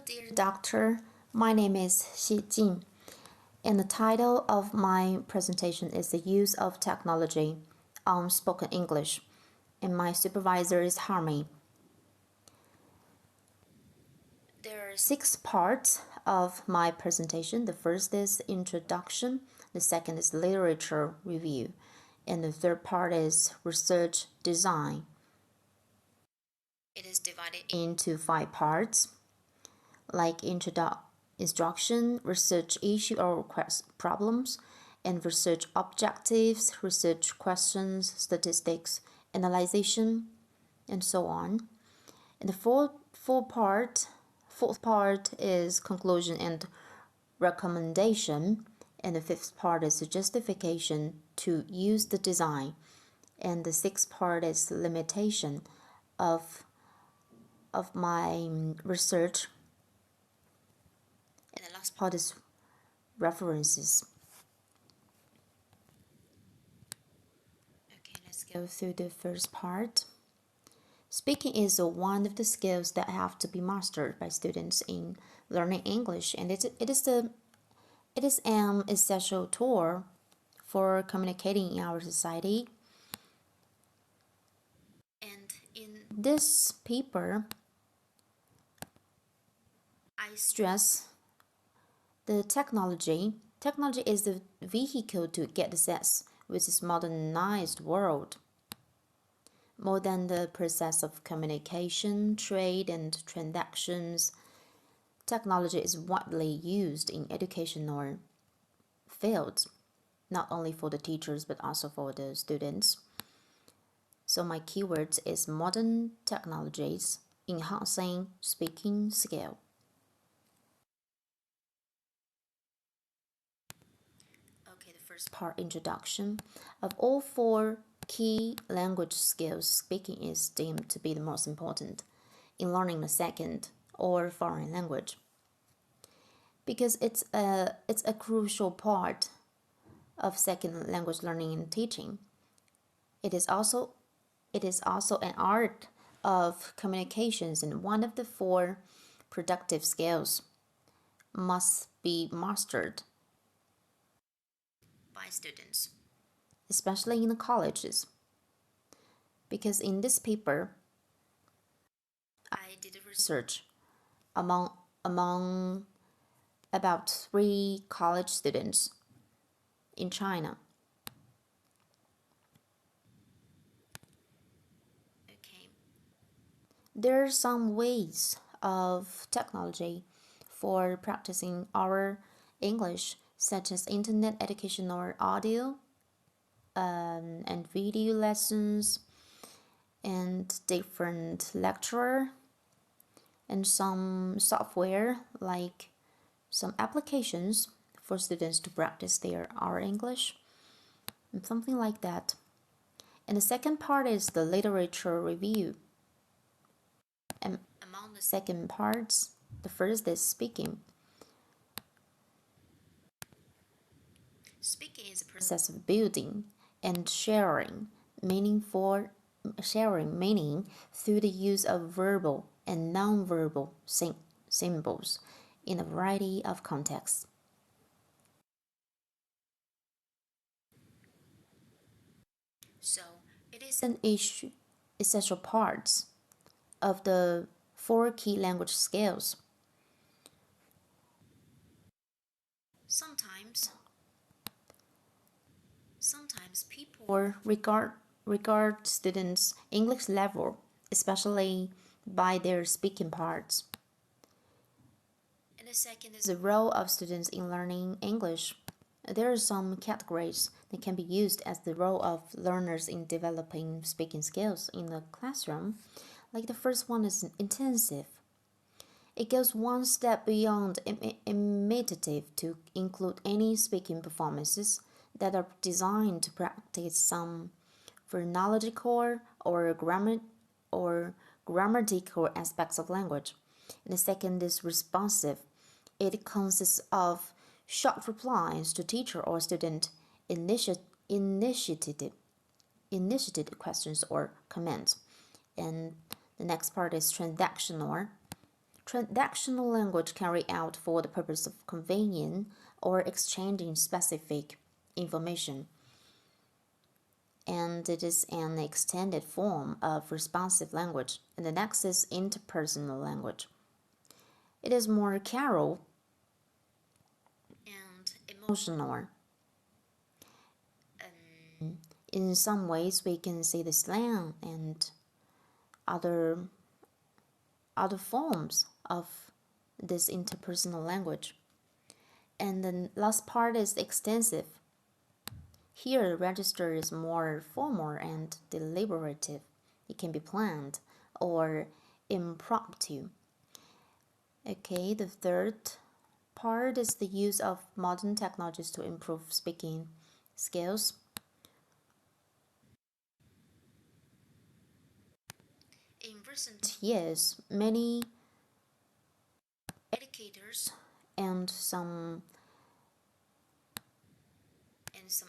Dear Doctor, my name is Jing, and the title of my presentation is The Use of Technology on Spoken English, and my supervisor is Harmy. There are 6 parts of my presentation. The first is introduction, the second is literature review, and the third part is research design. It is divided into 5 parts, like instruction, research issue or problems, and research objectives, research questions, statistics, analyzation, and so on. And the fourth part is conclusion and recommendation, and the fifth part is the justification to use the design, and the sixth part is limitation of my research, and the last part is references. Okay, let's go through the first part. Speaking is one of the skills that have to be mastered by students in learning English, and it is an essential tool for communicating in our society. And in this paper, I stress the technology. Technology is the vehicle to get access with this modernized world. More than the process of communication, trade, and transactions, technology is widely used in educational fields, not only for the teachers but also for the students. So my keywords is modern technologies enhancing speaking skill. Okay, the first part, introduction. Of all 4 key language skills, speaking is deemed to be the most important in learning the second or foreign language, because it's a crucial part of second language learning and teaching. It is also an art of communications, and one of the 4 productive skills must be mastered by students, especially in the colleges. Because in this paper, I did research among about 3 college students in China. Okay. There are some ways of technology for practicing our English, such as internet educational audio and video lessons, and different lecturer, and some software like some applications for students to practice our English, and something like that. And the second part is the literature review. And among the second parts, the first is speaking. Speaking is a process of building and sharing meaning through the use of verbal and non-verbal symbols in a variety of contexts. So it is an essential parts of the 4 key language skills. Sometimes people regard students' English level, especially by their speaking parts. And the second is the role of students in learning English. There are some categories that can be used as the role of learners in developing speaking skills in the classroom. Like the first one is intensive. It goes one step beyond imitative to include any speaking performances that are designed to practice some phonological or grammatical aspects of language. And the second is responsive. It consists of short replies to teacher or student initiated questions or comments. And the next part is transactional. Transactional language carried out for the purpose of conveying or exchanging specific information, and it is an extended form of responsive language. And the next is interpersonal language. It is more careful and emotional. In some ways, we can see the slang and other forms of this interpersonal language. And the last part is extensive. Here, the register is more formal and deliberative. It can be planned or impromptu. Okay, the third part is the use of modern technologies to improve speaking skills. In recent years, many educators and some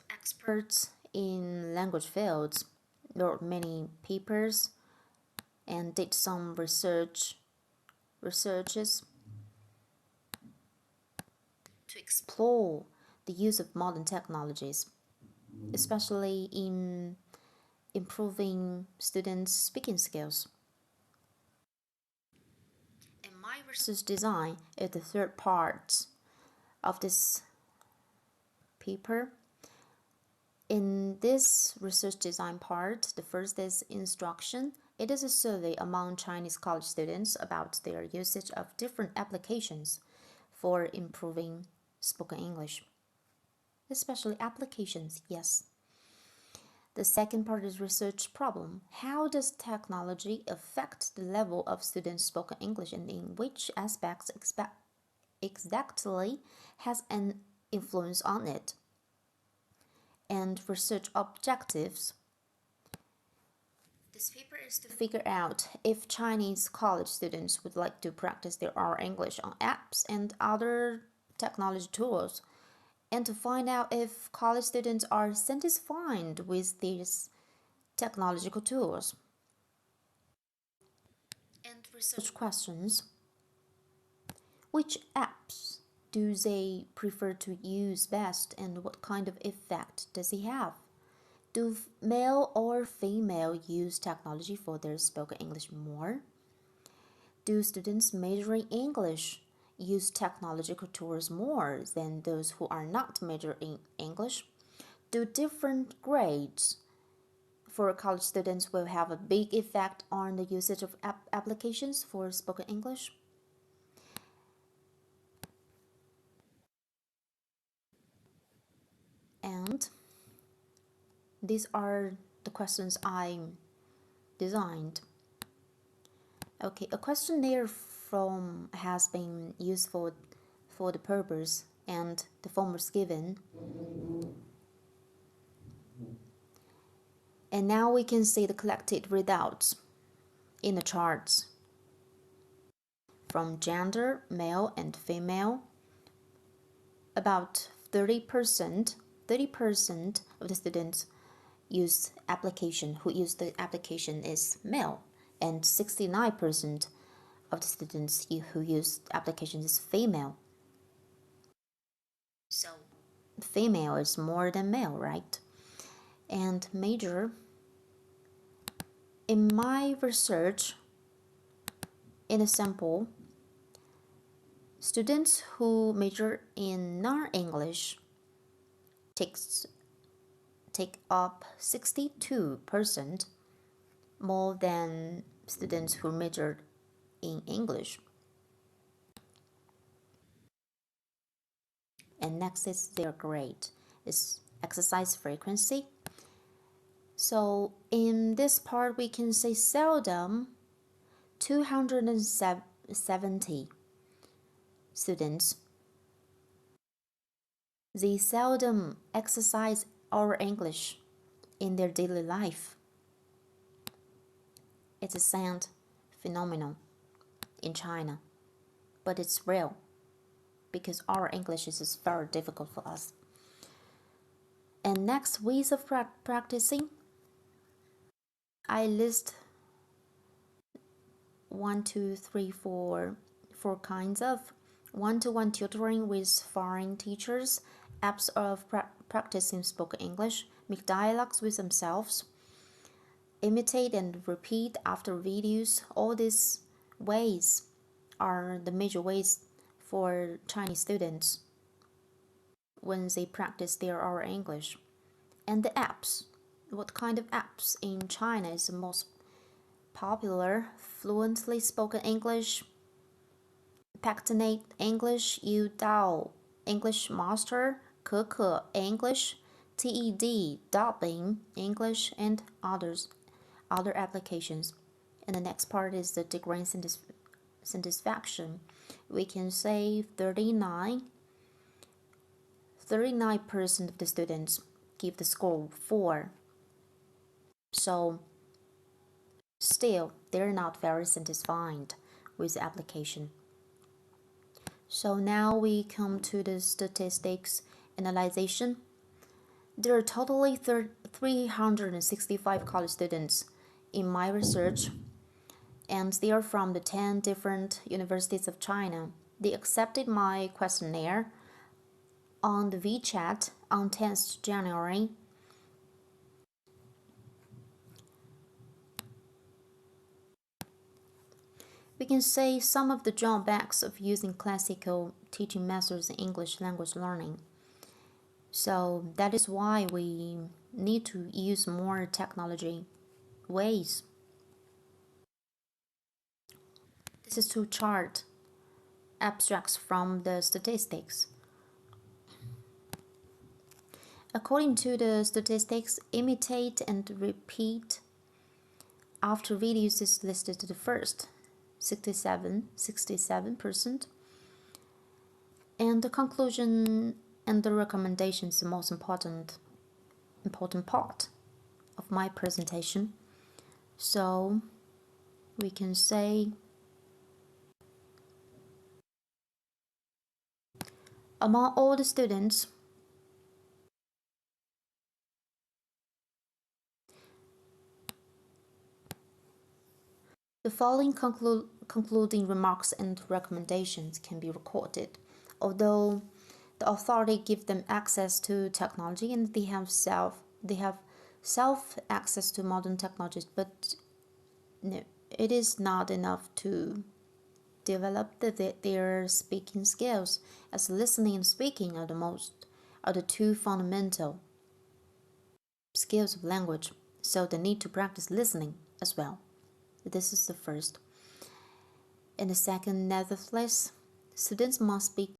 experts in language fields wrote many papers and did some researches to explore the use of modern technologies, especially in improving students' speaking skills. And my research design is the third part of this paper. In this research design part, the first is instruction. It is a survey among Chinese college students about their usage of different applications for improving spoken English. Especially applications, yes. The second part is research problem. How does technology affect the level of students' spoken English, and in which aspects exactly has an influence on it? And research objectives. This paper is to figure out if Chinese college students would like to practice their R English on apps and other technology tools, and to find out if college students are satisfied with these technological tools. And research questions. Which apps do they prefer to use best, and what kind of effect does it have? Do male or female use technology for their spoken English more? Do students majoring English use technological tools more than those who are not majoring in English? Do different grades for college students will have a big effect on the usage of applications for spoken English? And these are the questions I designed. Okay, a questionnaire form has been used for the purpose, and the form was given. And now we can see the collected results in the charts. From gender, male and female, about 30% of the students use application who use the application is male, and 69% of the students who use applications is female. So female is more than male, right? And major, in my research, in a sample, students who major in non-English take up 62% more than students who majored in English. And next is their grade, is exercise frequency. So in this part we can say seldom 270 students, they seldom exercise our English in their daily life. It's a sad phenomenon in China, but it's real because our English is very difficult for us. And next, ways of practicing. I list 1, 2, 3, 4, four kinds of one-to-one tutoring with foreign teachers, apps of practicing spoken English, make dialogues with themselves, imitate and repeat after videos. All these ways are the major ways for Chinese students when they practice their oral English. And the apps. What kind of apps in China is the most popular? Fluently spoken English, Pactinate English, Udao English Master, Ke English, TED Dubbing English, and other applications. And the next part is the degree satisfaction. We can say 39% of the students give the score 4. So still, they're not very satisfied with the application. So now we come to the statistics analyzation. There are totally 365 college students in my research, and they are from the 10 different universities of China. They accepted my questionnaire on the WeChat on 10th January. We can say some of the drawbacks of using classical teaching methods in English language learning. So that is why we need to use more technology ways. This is to chart abstracts from the statistics. According to the statistics, imitate and repeat after videos is listed to the first, 67%. And the conclusion and the recommendation is the most important part of my presentation. So we can say among all the students, the following concluding remarks and recommendations can be recorded. Although the authority give them access to technology and they have self access to modern technologies, but no, it is not enough to develop their speaking skills, as listening and speaking are the two fundamental skills of language. So they need to practice listening as well. This is the first. And the second, nevertheless, students must be